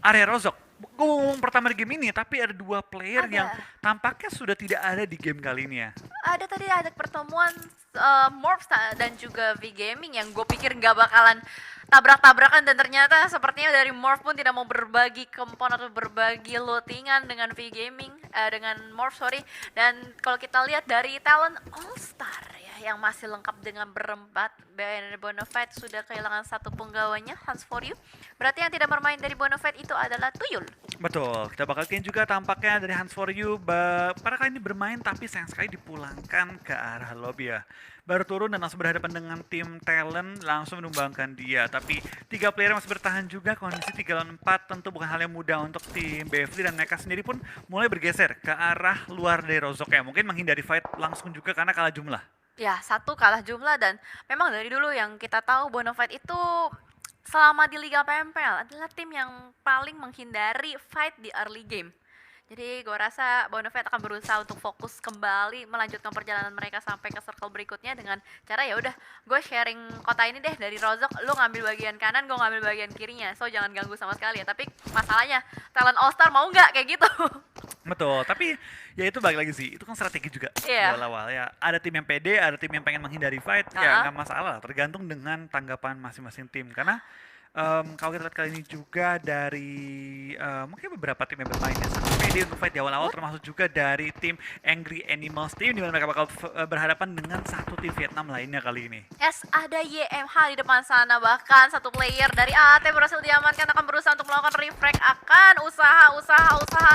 area Rozok. Gue ngomong pertama di game ini, tapi ada dua player yang Ada. tampaknya sudah tidak ada di game kali ini ya. Ada tadi ada pertemuan Morphs dan juga V-Gaming yang gue pikir nggak bakalan tabrak-tabrakan, dan ternyata sepertinya dari Morph pun tidak mau berbagi kompon atau berbagi lootingan dengan V-Gaming, dengan Morph, sorry. Dan kalau kita lihat dari talent All Star ya, yang masih lengkap dengan berempat, dari Bonafide sudah kehilangan satu penggawanya, Hans For You. Berarti yang tidak bermain dari Bonafide itu adalah Tuyul. Betul, kita bakal lihat juga tampaknya dari Hans For You pada kali ini bermain tapi sayang sekali dipulangkan ke arah lobby ya. Baru turun dan langsung berhadapan dengan tim talent, langsung menumbangkan dia. Tapi tiga player masih bertahan juga, kondisi 3 lawan 4 tentu bukan hal yang mudah untuk tim BFD, dan mereka sendiri pun mulai bergeser ke arah luar dari Rozok ya. Mungkin menghindari fight langsung juga karena kalah jumlah. Ya, satu kalah jumlah, dan memang dari dulu yang kita tahu Bonafide itu selama di Liga PMPL adalah tim yang paling menghindari fight di early game. Jadi gue rasa Bonafide akan berusaha untuk fokus kembali melanjutkan perjalanan mereka sampai ke circle berikutnya dengan cara ya udah gue sharing kota ini deh dari Rozok, lu ngambil bagian kanan, gue ngambil bagian kirinya, so jangan ganggu sama sekali ya. Tapi masalahnya talent All Star mau nggak kayak gitu? Betul, tapi ya itu balik lagi sih, itu kan strategi juga di Iya. awal-awal ya. Ada tim yang pede, ada tim yang pengen menghindari fight, ya nggak masalah, tergantung dengan tanggapan masing-masing tim. Karena kalau kita lihat kali ini juga dari mungkin beberapa tim yang bermain yang sangat pede untuk fight di awal-awal, termasuk juga dari tim Angry Animals Team, di mana mereka bakal berhadapan dengan satu tim Vietnam lainnya kali ini. Yes, ada YMH di depan sana, bahkan satu player dari AT berhasil diamankan, akan berusaha untuk melakukan refrag, akan usaha,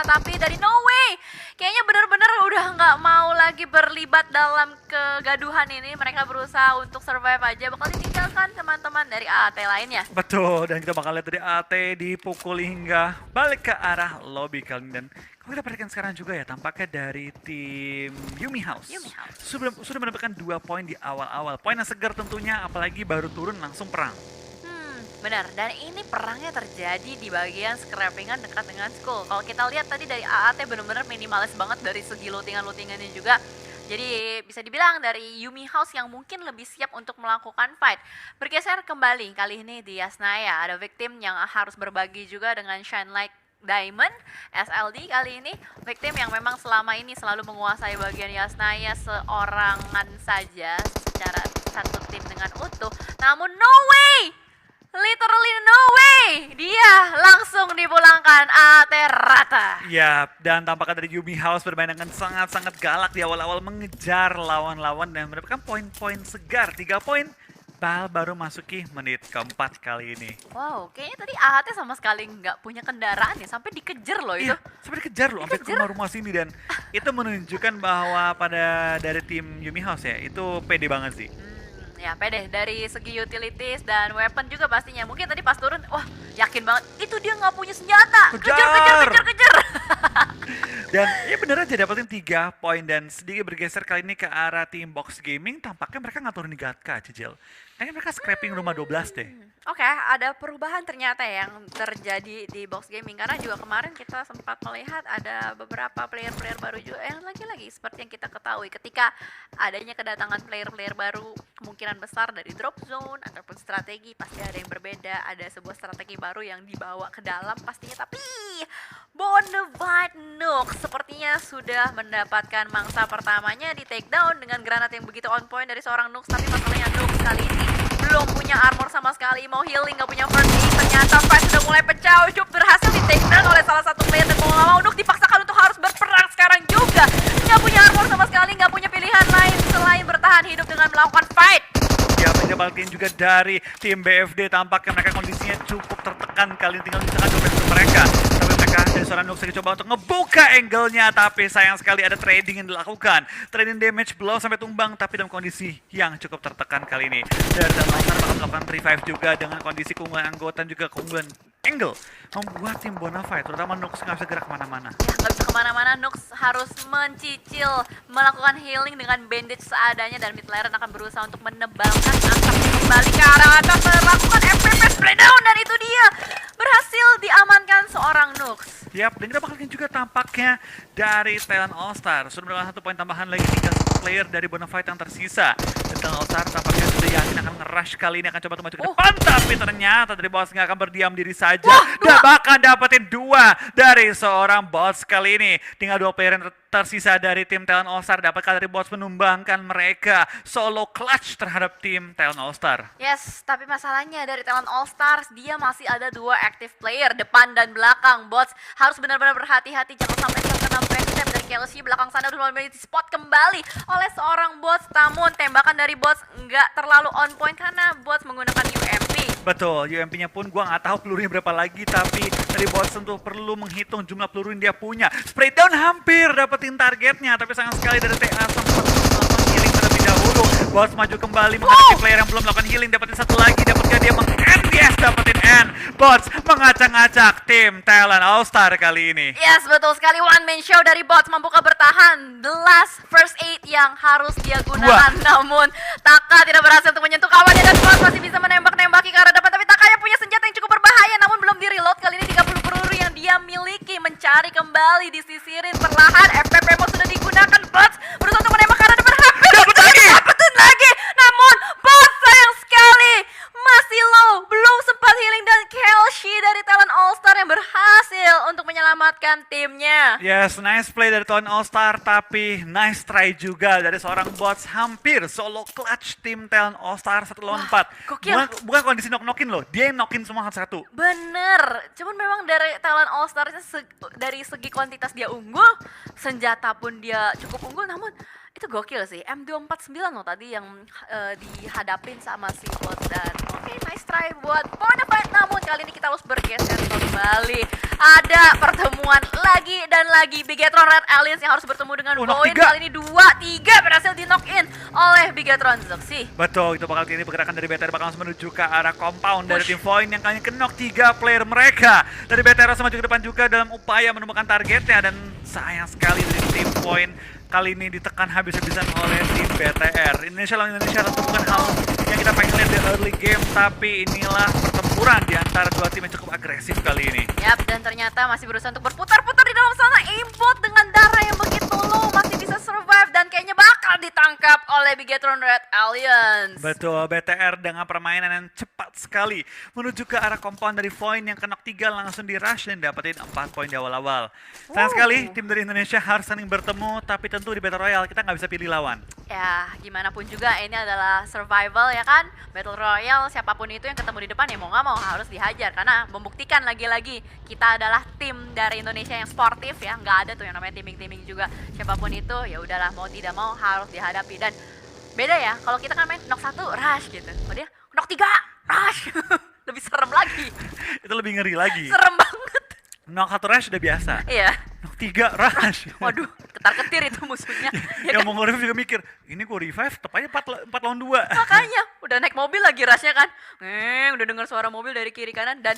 tapi dari No Way kayaknya bener-bener udah nggak mau lagi berlibat dalam kegaduhan ini. Mereka berusaha untuk survive aja, bakal ditinggalkan teman-teman dari AT lainnya. Betul, dan kita bakal lihat dari AT dipukul hingga balik ke arah lobby kali ini. Dan kalau kita perhatikan sekarang juga ya, tampaknya dari tim Yumi House, sudah mendapatkan 2 poin di awal-awal. Poin yang segar tentunya, apalagi baru turun langsung perang. Benar, dan ini perangnya terjadi di bagian scrappingan dekat dengan school. Kalau kita lihat tadi dari AAT benar-benar minimalis banget dari segi lootingannya juga. Jadi bisa dibilang dari Yumi House yang mungkin lebih siap untuk melakukan fight. Bergeser kembali, kali ini di Yasnaya ada victim yang harus berbagi juga dengan Shine Light Diamond. SLD kali ini victim yang memang selama ini selalu menguasai bagian Yasnaya seorangan saja secara satu tim dengan utuh. Namun no way! Literally no way! Dia langsung dipulangkan AT rata. Ya, dan tampaknya dari Yumi House bermain dengan sangat-sangat galak di awal-awal mengejar lawan-lawan dan mendapatkan poin-poin segar. 3 poin, baru masuki menit keempat kali ini. Wow, kayaknya tadi AT sama sekali nggak punya kendaraan ya, sampai dikejar loh itu. Iya, sampai dikejar loh, sampai ke rumah-rumah sini, dan itu menunjukkan bahwa pada dari tim Yumi House ya, itu pede banget sih. Ya pede dari segi utilities dan weapon juga pastinya. Mungkin tadi pas turun, wah yakin banget itu dia nggak punya senjata. Kejar. Dan ya bener aja dapetin 3 poin, dan sedikit bergeser kali ini ke arah tim Box Gaming. Tampaknya mereka nggak turun di Gatka, Cicil. Kayaknya mereka scrapping rumah 12 deh. Oke, ada perubahan ternyata yang terjadi di Box Gaming, karena juga kemarin kita sempat melihat ada beberapa player-player baru juga yang lagi-lagi seperti yang kita ketahui, ketika adanya kedatangan player-player baru kemungkinan besar dari drop zone ataupun strategi pasti ada yang berbeda, ada sebuah strategi baru yang dibawa ke dalam pastinya. Tapi Bonafide Nook sepertinya sudah mendapatkan mangsa pertamanya di takedown dengan granat yang begitu on point dari seorang Nook. Tapi masalahnya Nook kali ini belum punya armor sama sekali, mau healing gak punya first aid. Ternyata fight sudah mulai pecah, Ucup berhasil di takedown oleh salah satu player, dan mau gak mau Nook dipaksakan untuk harus berperang sekarang juga. Gak punya armor sama sekali, gak punya pilihan lain selain bertahan hidup dengan melakukan fight. Ya, mendapatkan juga dari tim BFD, tampaknya mereka kondisinya cukup tertekan kali ini, tinggal misalkan domestik mereka. Tapi mereka dari seorang Nook coba untuk ngebuka angle-nya, tapi sayang sekali ada trading yang dilakukan. Trading damage belum sampai tumbang, tapi dalam kondisi yang cukup tertekan kali ini. Dari dalam bakal melakukan revive juga dengan kondisi keunggulan anggota dan juga keunggulan angle, membuat tim Bonafide, terutama Nook, nggak bisa gerak kemana-mana. Ya, nggak bisa kemana-mana. Nook harus mencicil melakukan healing dengan bandage seadanya, dan mid laner akan berusaha untuk menebalkan asap kembali ke arah atas, melakukan FPP spray down, dan itu dia berhasil diamankan seorang Nooks. Yap, dan kita bakal lihat juga tampaknya dari Talent All Star sudah mendapatkan 1 poin tambahan lagi, tinggal 1 player dari Bonafide yang tersisa. Dan Talon All Star tampaknya sudah yakin akan nge-rush kali ini, akan coba untuk maju ke Oh. depan, tapi ternyata dari Bots nggak akan berdiam diri saja. Wah, Dan dua. bahkan dapetin 2 dari seorang Bots kali ini. Tinggal 2 player yang tersisa dari tim Talon All Star. Dapatkah dari Bots menumbangkan mereka solo clutch terhadap tim Talon All Star? Yes, tapi masalahnya dari Talon All Stars dia masih ada 2 active player depan dan belakang. Bots harus benar-benar berhati-hati, jangan sampai terkena backstep dari Kelsey. Belakang sana udah mulai di spot kembali oleh seorang Bots, namun tembakan dari Bots nggak terlalu on point karena Bots menggunakan UMP. Betul, UMP-nya pun gua nggak tahu pelurunya berapa lagi, tapi dari Bots tentu perlu menghitung jumlah peluru yang dia punya. Spray down hampir dapetin targetnya, tapi sayang sekali dari TA sempat melakukan healing terlebih dahulu. Bots maju kembali menghadapi player yang belum melakukan healing, dapetin satu lagi, dapatkah dia meng-end? Yes, dapetin end. Bots mengacak-ngacak tim Talon All Star kali ini. Yes, betul sekali, one man show dari Bots. Mampukah bertahan? The last first aid yang harus dia gunakan, namun Taka tidak berhasil untuk menyentuh kawannya dan Bots masih bisa menembak-nembaki ke arah depan, tapi Taka yang punya senjata yang cukup berbahaya namun belum di reload. Kali ini 30 peluru yang dia miliki, mencari kembali disisirin perlahan. FPP Bots sudah digunakan. Bots berusaha untuk menembak ke arah depan, hampir dapetin lagi, namun Bots sayang sekali masih low, belum sempat healing, dan Kelsey dari Talon All Star yang berhasil untuk menyelamatkan timnya. Yes, nice play dari Talon All Star, tapi nice try juga dari seorang Bots. Hampir solo clutch tim Talon All Star 1 lawan 4. gokil. Bukan kondisi knock-knockin loh, dia yang knockin semua satu. Bener, cuman memang dari Talon All Star dari segi kuantitas dia unggul, senjata pun dia cukup unggul, namun itu gokil sih. M249 loh tadi yang dihadapin sama si Bot, dan oke, nice try buat Bonafide, namun kali ini kita harus bergeser kembali. Ada pertemuan lagi dan lagi, Bigetron Red Aliens yang harus bertemu dengan knock Void. 3. Kali ini 2-3 berhasil di knock in oleh Bigetron Zoxy. Betul, itu bakal kini pergerakan dari BTR bakal langsung menuju ke arah compound dari tim Void yang kali ini kenok 3 player mereka. Dari BTR langsung maju ke depan juga dalam upaya menemukan targetnya, dan sayang sekali dari tim Void kali ini ditekan habis-habisan oleh tim BTR. Indonesia lawan Indonesia tentu bukan hal yang kita pengen lihat di early game, tapi inilah pertempuran di antara dua tim yang cukup agresif kali ini. Yap, dan ternyata masih berusaha untuk berputar-putar di dalam sana. Aimbot dengan darah yang begitu low masih bisa survive dan kayaknya bakal ditangkap oleh Bigetron Red Aliens. Betul, BTR dengan permainan yang cepat sekali menuju ke arah compound dari Void yang kenok 3 langsung di rush dan dapetin 4 poin di awal-awal. Sayang sekali tim dari Indonesia harus saling bertemu, tapi tentu di Battle Royale kita nggak bisa pilih lawan. Ya, gimana pun juga ini adalah survival ya kan. Battle Royale, siapapun itu yang ketemu di depan ya mau nggak mau harus dihajar, karena membuktikan lagi-lagi kita adalah tim dari Indonesia yang sportif ya. Nggak ada tuh yang namanya teaming-teaming juga. Siapapun itu ya udahlah, mau tidak mau harus dihadapi. Dan beda ya, kalau kita kan main knock 1 rush gitu, kalau dia knock 3 rush. Lebih serem lagi. Itu lebih ngeri lagi. Serem banget. Knock 1 rush udah biasa. Iya. Knock 3 rush. Waduh, ketar-ketir itu musuhnya. Ya Yang kan? mau nge-revive juga mikir, ini gue revive, tepatnya 4 lawan 2. Makanya, udah naik mobil lagi rushnya kan. Udah dengar suara mobil dari kiri kanan dan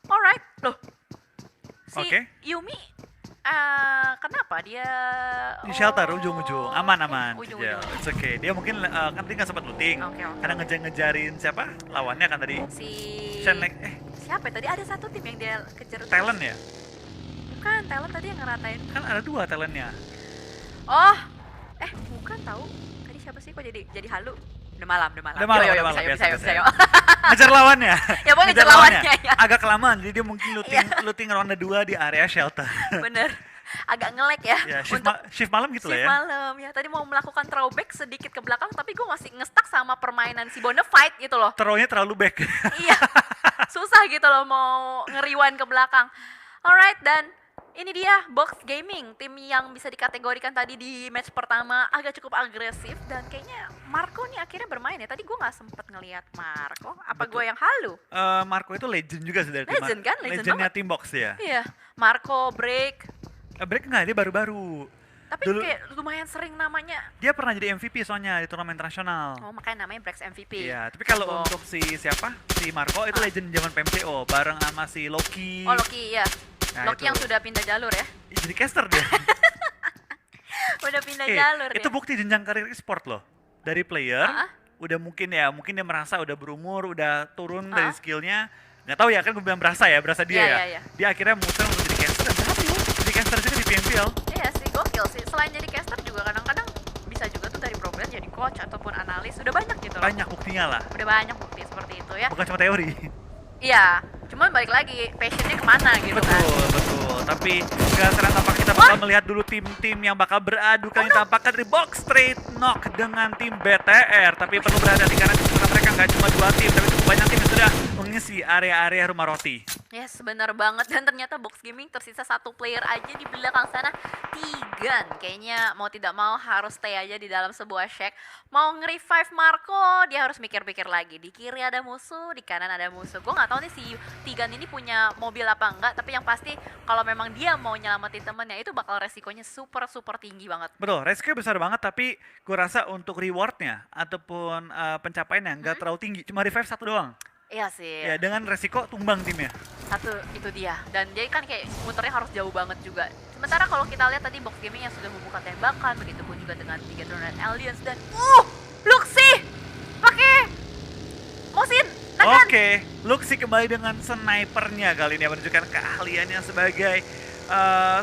alright. Loh, si Oke. Yumi kenapa dia Di shelter ujung-ujung, aman-aman. ujung-ujung. Ya, it's okay. Dia mungkin kan tadi nggak sempat looting. Oke. Karena ngejar-ngejarin siapa? Lawannya kan tadi. Si Shenlek, siapa ya? Tadi ada satu tim yang dia kejar terus. talent ya? Bukan, talent tadi yang ngeratain. Kan ada 2 talentnya. Oh, bukan tahu. Tadi siapa sih kok jadi halu? Udah malam. Udah malam, Yo, udah malam, bisa, biasa. yo. Ngejar lawannya. Ya, pokoknya ngejar lawannya, ya. Agak kelamaan, jadi dia mungkin looting ronde 2 di area shelter. Bener. Agak ngelek ya. Ya, untuk shift malam gitu lah shift ya. malam ya. Tadi mau melakukan throwback sedikit ke belakang, tapi gue masih ngestak sama permainan si Bonafide gitu loh. Throw-nya terlalu back. Iya, susah gitu loh mau ngeriwan ke belakang. Alright, dan ini dia Box Gaming, tim yang bisa dikategorikan tadi di match pertama agak cukup agresif, dan kayaknya Marco nih akhirnya bermain ya. Tadi gue nggak sempet ngelihat Marco. Apa gue yang halu? Marco itu legend juga sih dari tim. Legend kan? Legend Legendnya banget. tim box ya. Iya, Marco break. Break nggak, dia baru-baru. Tapi Dulu- kayak lumayan sering namanya. Dia pernah jadi MVP soalnya di turnamen internasional. Oh, makanya namanya Brex MVP. Iya, tapi kalau Oh. untuk si siapa? Si Marco itu legend zaman PMCO bareng sama si Loki. Oh, Loki ya. Nah, Loki itu. yang sudah pindah jalur ya. Ih, jadi caster dia. Udah pindah jalur itu ya. bukti jenjang karir e-sport loh. Dari player, Ah. udah mungkin dia merasa udah berumur, udah turun Ah. dari skillnya. Nggak tahu ya, kan gue bilang berasa dia Iya, ya. iya. Dia akhirnya muter untuk jadi caster dan berhasil. Jadi caster juga di PMPL. Iya sih, gokil sih. Selain jadi caster juga kadang-kadang bisa juga tuh dari pro kemudian jadi coach ataupun analis, udah banyak gitu loh. Banyak buktinya lah, Udah banyak bukti seperti itu ya. bukan cuma teori. Iya, cuman balik lagi passionnya kemana gitu kan. Betul. Tapi sekarang tampak kita bakal melihat dulu tim-tim yang bakal beradu kali ini tampaknya dari box straight knock dengan tim BTR. Tapi perlu berhati-hati karena mereka nggak cuma 2 tim, tapi cukup banyak tim yang sudah mengisi area-area rumah roti. Yes, benar banget. Dan ternyata Box Gaming tersisa 1 player aja di belakang sana. Tigan kayaknya mau tidak mau harus stay aja di dalam sebuah shack. Mau nge-revive Marco, dia harus mikir-mikir lagi. Di kiri ada musuh, di kanan ada musuh. Gue nggak tahu nih si Tigan ini punya mobil apa enggak, tapi yang pasti kalau memang dia mau nyelamatin temennya itu bakal resikonya super tinggi banget. Betul, resiko besar banget, tapi gue rasa untuk rewardnya ataupun pencapaiannya nggak terlalu tinggi, cuma revive 1 doang. Iya sih. Ya, dengan resiko tumbang timnya. Satu itu dia, dan dia kan kayak muternya harus jauh banget juga. Sementara kalau kita lihat tadi Box Gaming yang sudah membuka tembakan, begitu pun juga dengan 3 drone aliens dan Luxi pakai Mosin Nagan. Oke, Luxi kembali dengan snipernya kali ini menunjukkan keahliannya sebagai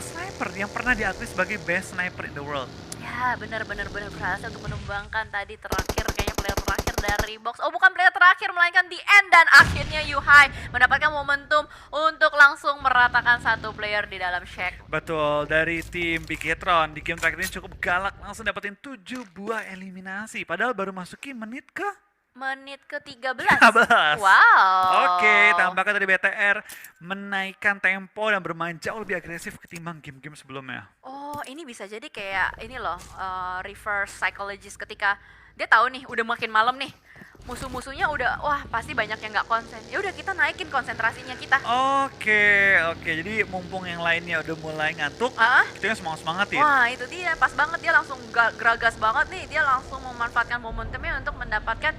sniper yang pernah diakui sebagai best sniper in the world. Ya benar-benar berhasil untuk menumbangkan tadi terakhir, kayaknya player terakhir dari Box. Oh bukan player terakhir, melainkan the end, dan akhirnya Yuhai mendapatkan momentum untuk langsung meratakan 1 player di dalam shack. Betul, dari tim Biketron di game terakhir ini cukup galak, langsung dapetin 7 buah eliminasi. Padahal baru masuki menit ke-13. 13. Wow. Oke, tampaknya dari BTR menaikkan tempo dan bermain jauh lebih agresif ketimbang game-game sebelumnya. Oh, ini bisa jadi kayak ini loh, reverse psychologist ketika dia tahu nih udah makin malam nih. Musuh-musuhnya udah pasti banyak yang nggak konsen. Ya udah kita naikin konsentrasinya kita. Oke. Jadi mumpung yang lainnya udah mulai ngantuk, kita semangat ya. Wah, itu dia. Pas banget dia langsung geragas banget nih. Dia langsung memanfaatkan momentumnya untuk mendapatkan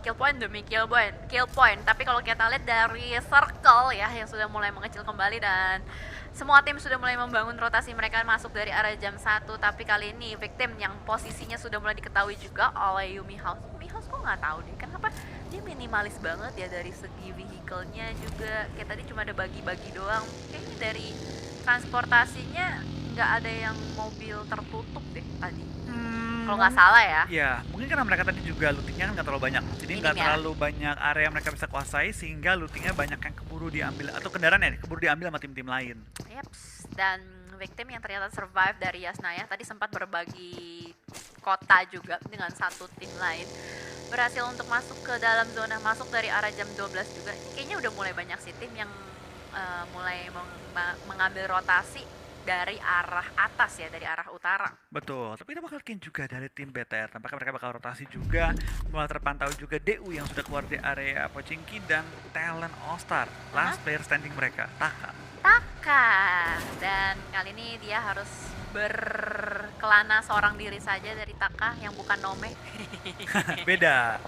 kill point demi kill point. Tapi kalau kita lihat dari circle ya yang sudah mulai mengecil kembali, dan semua tim sudah mulai membangun rotasi mereka masuk dari arah jam 1. Tapi kali ini victim yang posisinya sudah mulai diketahui juga oleh Yumi House kok nggak tahu deh kenapa dia minimalis banget ya dari segi vehicle-nya juga. Kayak tadi cuma ada bagi-bagi doang. Kayaknya dari transportasinya nggak ada yang mobil tertutup deh tadi. Kalau nggak salah ya. Ya, mungkin karena mereka tadi juga lootingnya kan nggak terlalu banyak. Jadi nggak terlalu banyak area yang mereka bisa kuasai, sehingga lootingnya banyak yang keburu diambil, atau kendaraan ya keburu diambil sama tim-tim lain. Yeps, dan victim yang ternyata survive dari Yasnaya tadi sempat berbagi kota juga dengan 1 tim lain. Berhasil untuk masuk ke dalam zona, masuk dari arah jam 12 juga. Kayaknya udah mulai banyak sih tim yang mulai mengambil rotasi dari arah atas ya, dari arah utara. Betul, tapi kita bakal lihat juga dari tim BTR. Tampaknya mereka bakal rotasi juga. Mulai terpantau juga DU yang sudah keluar di area Pochinki dan Talent All-Star. Last player standing mereka, Taka. Dan kali ini dia harus berkelana seorang diri saja dari Taka yang bukan Nome. Beda.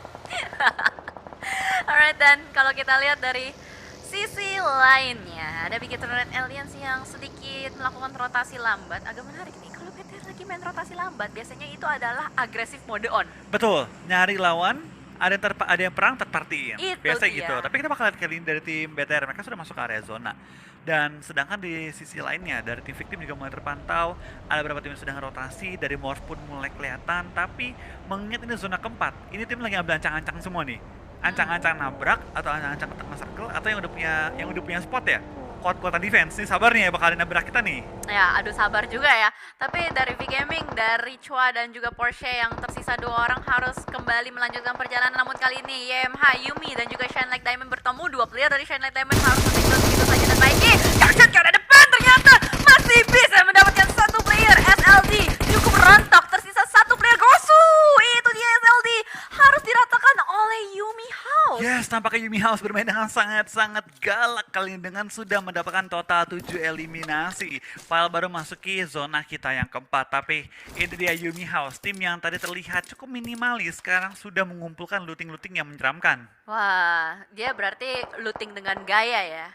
Alright, dan kalau kita lihat dari sisi lainnya, ada Biketron Red Aliens yang sedikit melakukan rotasi lambat. Agak menarik nih, kalau BTR lagi main rotasi lambat, biasanya itu adalah agresif mode on. Betul, nyari lawan, ada yang perang, third party. Biasa dia. gitu. Tapi kita bakal lihat kali ini dari tim BTR, mereka sudah masuk ke area zona. Dan sedangkan di sisi lainnya, dari tim victim juga mulai terpantau. Ada beberapa tim yang sedang rotasi, dari Morph pun mulai kelihatan. Tapi mengingat ini zona keempat, ini tim lagi ambil ancang-ancang semua nih. Ancang-ancang nabrak atau ancang-ancang tekan circle, atau yang udah punya spot ya, kuat-kuatan defense nih, sabar nih ya bakalan nabrak kita nih. Ya, aduh sabar juga ya. Tapi dari V-Gaming, dari Chua dan juga Porsche yang tersisa 2 orang harus kembali melanjutkan perjalanan. Namun kali ini YMH, Yumi dan juga Shine Like Diamond bertemu. 2 player dari Shine Like Diamond harus mentinggal begitu saja, dan Mikey dahsyat ke arah depan, ternyata masih bisa mendapatkan 1 player. SLD cukup rontok, tersisa 1 player. Gosu, itu dia SLD harus diratakan oleh Yumi House. Yes, tampaknya Yumi House bermain dengan sangat-sangat galak kali ini dengan sudah mendapatkan total 7 eliminasi. File baru masuki zona kita yang keempat, tapi ini dia Yumi House, tim yang tadi terlihat cukup minimalis, sekarang sudah mengumpulkan looting-looting yang menyeramkan. Wah, dia berarti looting dengan gaya ya.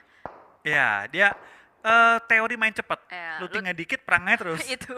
Ya, dia teori main cepat, lootingnya dikit, perangnya terus. Itu.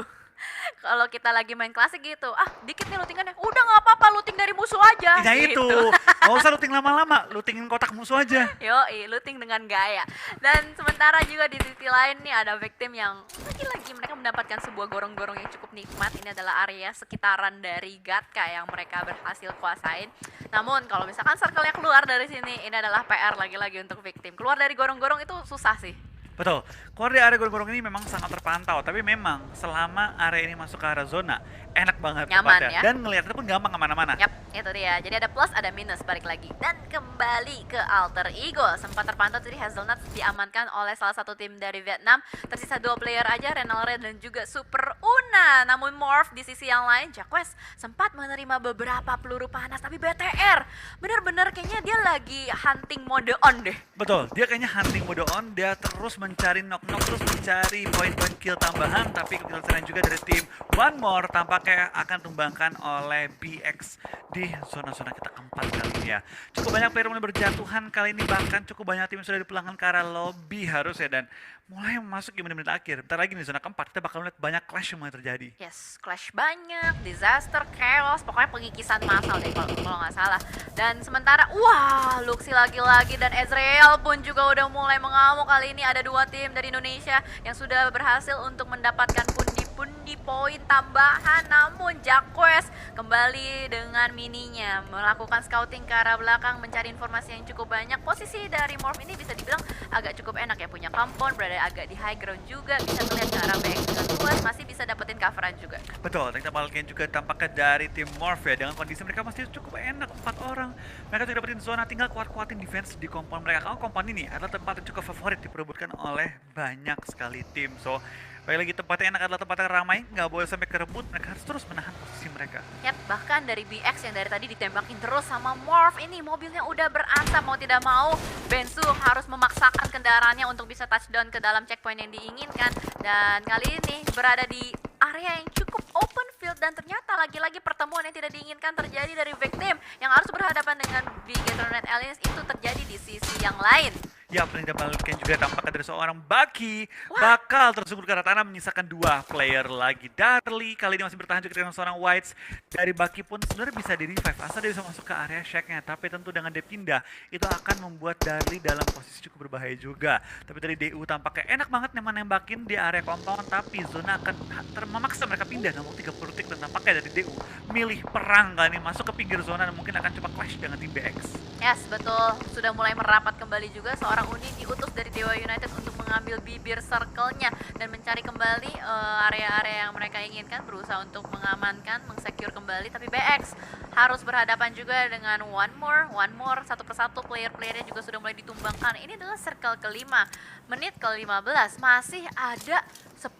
Kalau kita lagi main klasik gitu, dikit nih lootingannya, udah nggak apa-apa looting dari musuh aja. Ya gitu. itu, nggak usah looting lama-lama, lootingin kotak musuh aja. Yoi, looting dengan gaya. Dan sementara juga di sisi lain nih ada victim yang lagi-lagi mereka mendapatkan sebuah gorong-gorong yang cukup nikmat. Ini adalah area sekitaran dari Gatka yang mereka berhasil kuasain. Namun kalau misalkan circle-nya keluar dari sini, ini adalah PR lagi-lagi untuk victim. Keluar dari gorong-gorong itu susah sih. Betul, keluar di area gorong-gorong ini memang sangat terpantau, tapi memang selama area ini masuk ke arah zona, enak banget Nyaman, tempatnya. ya? Dan ngeliatnya pun gampang kemana-mana. Yap, itu dia. Jadi ada plus, ada minus, balik lagi. Dan kembali ke Alter Ego. Sempat terpantau tadi Hazelnuts diamankan oleh salah satu tim dari Vietnam. Tersisa 2 player aja, Renal Red dan juga Super Una. Namun Morph di sisi yang lain, Jacques sempat menerima beberapa peluru panas. Tapi BTR, bener-bener kayaknya dia lagi hunting mode on deh. Betul, dia kayaknya hunting mode on, dia terus mencari knock-knock, terus mencari poin-poin kill tambahan, tapi kebetulan juga dari tim One More tampaknya akan tumbangkan oleh BX di zona-zona kita keempat kali ini ya. Cukup banyak player mulai berjatuhan kali ini, bahkan cukup banyak tim sudah dipulangkan ke arah lobby harusnya, dan mulai masuk di menit-menit akhir. Bentar lagi nih zona keempat, kita bakal melihat banyak clash yang mulai terjadi. Yes, clash banyak, disaster, chaos, pokoknya pengikisan massal deh kalau nggak salah. Dan sementara, wah, Luxi lagi-lagi dan Ezreal pun juga udah mulai mengamuk. Kali ini ada 2 tim dari Indonesia yang sudah berhasil untuk mendapatkan pundi-pundi poin tambahan. Namun Jacques kembali dengan mininya, melakukan scouting ke arah belakang, mencari informasi yang cukup banyak. Posisi dari Morph ini bisa dibilang agak cukup enak ya, punya compound, berada agak di high ground juga, bisa melihat ke arah BX dengan luas, masih bisa dapetin coveran juga. Betul, dan kita balikin juga tampaknya dari tim Morph ya, dengan kondisi mereka masih cukup enak, 4 orang. Mereka juga dapetin zona, tinggal kuat-kuatin defense di compound mereka. Kalau compound ini adalah tempat yang cukup favorit diperebutkan oleh banyak sekali tim. So, baik lagi tempatnya enak adalah tempat yang ramai, nggak boleh sampai kerebut, mereka harus terus menahan posisi mereka. Yap, bahkan dari BX yang dari tadi ditembakin terus sama Morph ini, mobilnya udah berasap, mau tidak mau Bensu harus memaksakan kendaraannya untuk bisa touchdown ke dalam checkpoint yang diinginkan. Dan kali ini berada di area yang cukup open field, dan ternyata lagi-lagi pertemuan yang tidak diinginkan terjadi dari victim yang harus berhadapan dengan Bigetron Red Aliens itu terjadi di sisi yang lain. Ya, paling dapatkan juga tampaknya dari seorang Baki bakal tersungkur ke arah tanah, menyisakan 2 player lagi. Darly kali ini masih bertahan juga dengan seorang Whites. Dari Baki pun sebenarnya bisa di-revive asal dia bisa masuk ke area shack-nya, tapi tentu dengan dia pindah itu akan membuat Darly dalam posisi cukup berbahaya juga. Tapi dari DU tampaknya enak banget nembakin di area compound, tapi zona akan memaksa mereka pindah dalam 30 detik, dan tampaknya dari DU milih perang kali ini, masuk ke pinggir zona dan mungkin akan coba clash dengan tim BX. Yes, betul. Sudah mulai merapat kembali juga. Seorang Uni diutus dari Dewa United untuk mengambil bibir circle-nya dan mencari kembali area-area yang mereka inginkan, berusaha untuk mengamankan, mengsecure kembali. Tapi BX harus berhadapan juga dengan One More. Satu persatu player-playernya juga sudah mulai ditumbangkan. Ini adalah circle kelima. Menit ke-15 masih ada 10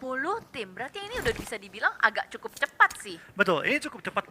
tim. Berarti ini udah bisa dibilang agak cukup cepat sih. Betul, ini cukup cepat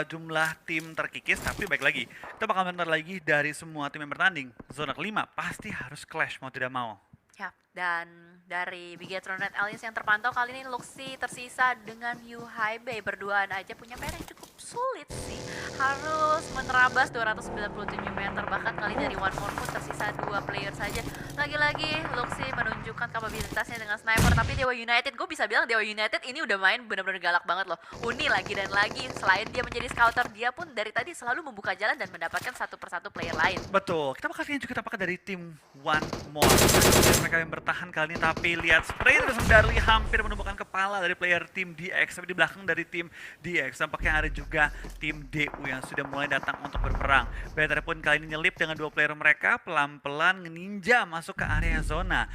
jumlah tim terkikis, tapi baik lagi, kita bakal bentar lagi dari semua tim yang bertanding. Zona kelima pasti harus clash mau tidak mau. Ya, dan dari Bigetron Red Aliens yang terpantau kali ini Luxi tersisa dengan Yu Haibei, berduaan aja punya PR yang cukup sulit sih. Harus menerabas 297 meter, bahkan kali dari One More pun tersisa 2 player saja. Lagi-lagi Luxi menunjukkan kapabilitasnya dengan sniper, tapi Dewa United, gue bisa bilang Dewa United ini udah main benar-benar galak banget loh. Uni lagi dan lagi, selain dia menjadi scouter, dia pun dari tadi selalu membuka jalan dan mendapatkan satu persatu player lain. Betul, kita bakal lihat juga tampaknya dari tim One More. Mereka yang bertahan kali ini, tapi lihat spray terus Darly hampir menumbuhkan kepala dari player tim DX, tapi di belakang dari tim DX tampaknya ada juga tim DU yang sudah mulai datang untuk berperang. Better pun kali ini nyelip dengan 2 player mereka, pelan-pelan ninja masuk ke area zona.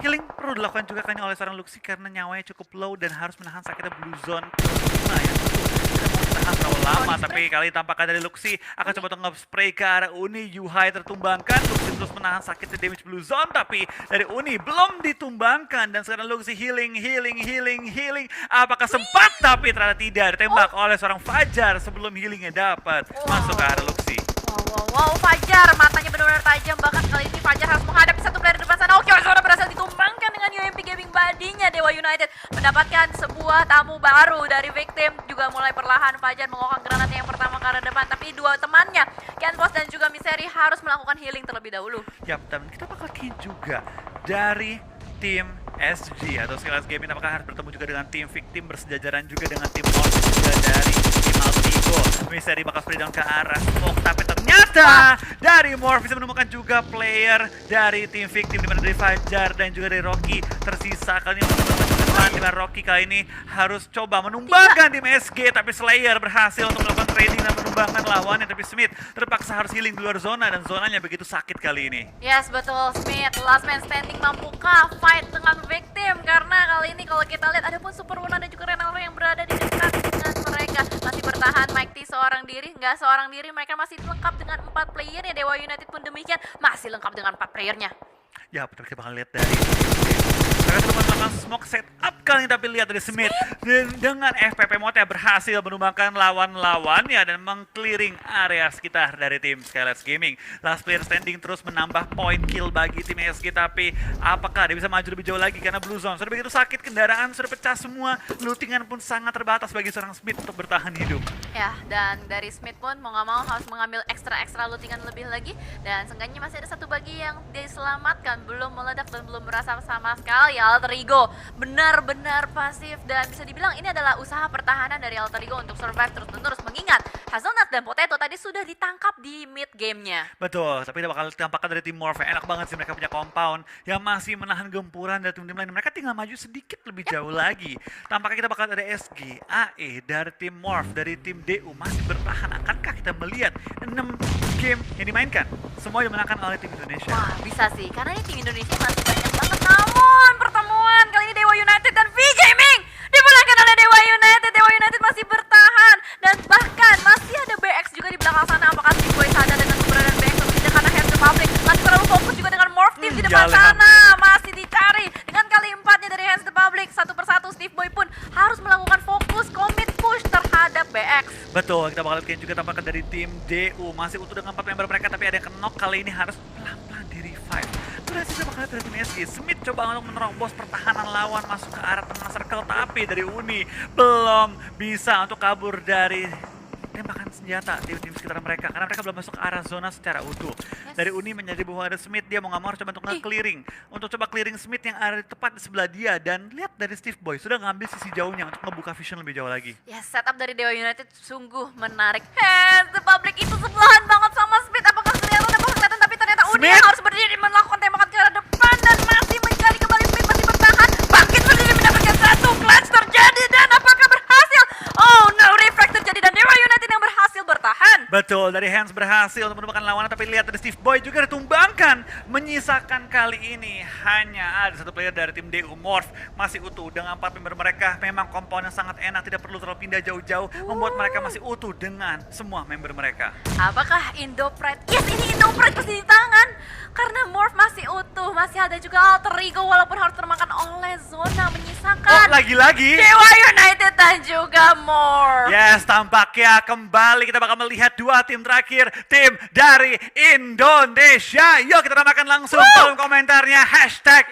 Healing perlu dilakukan juga kan oleh seorang Luxi karena nyawanya cukup low dan harus menahan sakitnya Blue Zone. Nah, ya tahan terlalu lama, tapi kali tampaknya dari Luxi akan coba untuk nge-spray ke arah Uni. Yuhai tertumbangkan, Luxi terus menahan sakitnya damage Blue Zone, tapi dari Uni belum ditumbangkan, dan sekarang Luxi healing. Apakah sempat? Tapi ternyata tidak, ditembak oleh seorang Fajar sebelum healingnya dapat masuk ke arah Luxi. Wow, Fajar matanya benar-benar tajam, bahkan kali ini Fajar harus menghadapi satu player di depan sana. Oke, sudah berhasil ditumbangkan dengan UMP Gaming badinya. Dewa United mendapatkan sebuah tamu baru dari victim, juga mulai perlahan Fajar mengokang granatnya yang pertama ke arah depan, tapi 2 temannya Kenpos dan juga Miseri harus melakukan healing terlebih dahulu. Yap, dan kita bakal lihat juga dari tim SG atau Skillers Gaming apakah harus bertemu juga dengan tim victim, bersejajaran juga dengan tim North juga dari tim Alter Ego. Miseri bakal spray down ke arah smoke, tapi ternyata ternyata dari Morph bisa menemukan juga player dari tim victim, dimana dari Fajar dan juga dari Rocky tersisa. Kali ini untuk maju ke depan, dimana Rocky kali ini harus coba menumbangkan tim SG, tapi Slayer berhasil untuk melakukan trading dan menumbangkan lawannya, tapi Smith terpaksa harus healing di luar zona dan zonanya begitu sakit kali ini. Yes, betul. Smith, last man standing, mampukah fight dengan victim? Karena kali ini kalau kita lihat ada pun Super Wuna dan juga Renalo yang berada di dekat dengan mereka. Masih bertahan Mike T seorang diri, nggak seorang diri, mereka masih lengkap dengan 4 player ya. Dewa United pun demikian, masih lengkap dengan 4 playernya. Ya betul, kita bakal lihat dari mereka sudah melakukan smoke setup kali ini, tapi lihat dari Smith dengan FPP Mode berhasil menumbangkan lawan-lawannya dan meng-clearing area sekitar dari tim Skylights Gaming. Last player standing terus menambah poin kill bagi tim SG, tapi apakah dia bisa maju lebih jauh lagi karena Blue Zone sudah begitu sakit, kendaraan sudah pecah semua, lootingan pun sangat terbatas bagi seorang Smith untuk bertahan hidup. Ya, dan dari Smith pun mau nggak mau harus mengambil ekstra lootingan lebih lagi, dan seenggaknya masih ada satu bagi yang diselamatkan, belum meledak dan belum merasa sama sekali. Alter Ego benar-benar pasif dan bisa dibilang ini adalah usaha pertahanan dari Alter Ego untuk survive terus-menerus, mengingat Hazelnut dan Potato tadi sudah ditangkap di mid gamenya. Betul, tapi kita bakal tampakkan dari tim Morph. Enak banget sih mereka punya compound yang masih menahan gempuran dari tim-tim lain. Mereka tinggal maju sedikit lebih jauh lagi. Tampaknya kita bakal ada SG, AE dari tim Morph, dari tim DU masih bertahan. Akankah kita melihat 6 game yang dimainkan semua dimenangkan oleh tim Indonesia? Wah, bisa sih, karena ini tim Indonesia masih banyak banget. Namun pertemuan kali ini Dewa United dan V-Gaming dimenangkan oleh Dewa United. Dewa United masih bertahan dan bahkan masih ada BX juga di belakang sana. Apakah Steve Boy sadar dengan keberadaan BX atau tidak? Karena Hands the Public masih terlalu fokus juga dengan Morph Team di depan sana. Masih dicari dengan kali 4-nya dari Hands the Public. Satu persatu Steve Boy pun harus melakukan fokus commit push terhadap BX. Betul, kita bakal lihat juga tampakkan dari tim DU masih utuh dengan 4 member mereka, tapi ada yang knock kali ini harus pelan-pelan di revive. Berhasil kita bakal lihat dari tim SG. Smith coba untuk menerobos pertahanan lawan masuk ke arah tengah circle, tapi dari Uni belum bisa untuk kabur dari tembakan senjata tim-tim sekitar mereka karena mereka belum masuk ke arah zona secara utuh. Dari Uni menjadi bahwa ada Smith, dia mau nggak mau harus coba untuk nge-clearing, untuk coba clearing Smith yang ada tepat di sebelah dia, dan lihat dari Steve Boy sudah ngambil sisi jauhnya untuk ngebuka vision lebih jauh lagi. Ya, setup dari Dewa United sungguh menarik. Hands the Public itu sebelahan banget sama Smith. Apakah kelihatan? Apakah kelihatan? Tapi ternyata Uni yang harus berdiri melakukan tembakan ke arah depan dan masih mencari kembali. Smith masih bertahan, bangkit berdiri mendapatkan satu clutch terjadi, dan apakah berhasil? Oh no, refract terjadi dan Dewa United yang berhasil bertahan. Betul, dari Hands berhasil untuk menemukan lawannya, tapi lihat dari Steve Boy juga ditumbangkan. Menyisakan kali ini hanya ada satu player dari tim DU Morph, masih utuh dengan 4 member mereka. Memang komponen sangat enak, tidak perlu terlalu pindah jauh-jauh, membuat mereka masih utuh dengan semua member mereka. Apakah Indo Pride? Yes, ini Indo Pride pasti di tangan. Karena Morph masih utuh, masih ada juga Alter Ego walaupun harus termakan oleh zona, menyisakan Lagi-lagi Dewa United dan juga Morph. yes, tampaknya kembali kita bakal melihat 2 tim terakhir, tim dari Indonesia. Yuk kita namakan langsung kolom komentarnya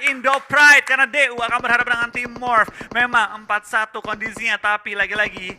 #IndoPride karena DU akan berhadapan dengan tim Morph. Memang 4-1 kondisinya, tapi lagi-lagi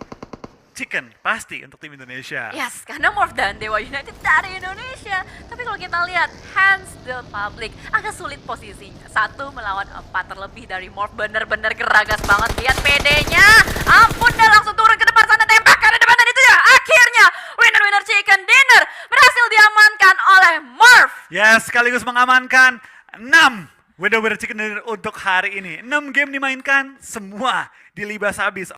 chicken pasti untuk tim Indonesia. Yes, karena Morph dan Dewa United dari Indonesia. Tapi kalau kita lihat Hands the Public agak sulit posisinya. 1 melawan 4 terlebih dari Morph, bener-bener geragas banget. Lihat PD-nya, ampun, dah langsung turun ke depan sana, tembak ke depan, dan itu ya akhirnya winner chicken dinner berhasil diamankan oleh Morph. Yes, sekaligus mengamankan 6 winner chicken dinner untuk hari ini. 6 game dimainkan, semua dilibas habis.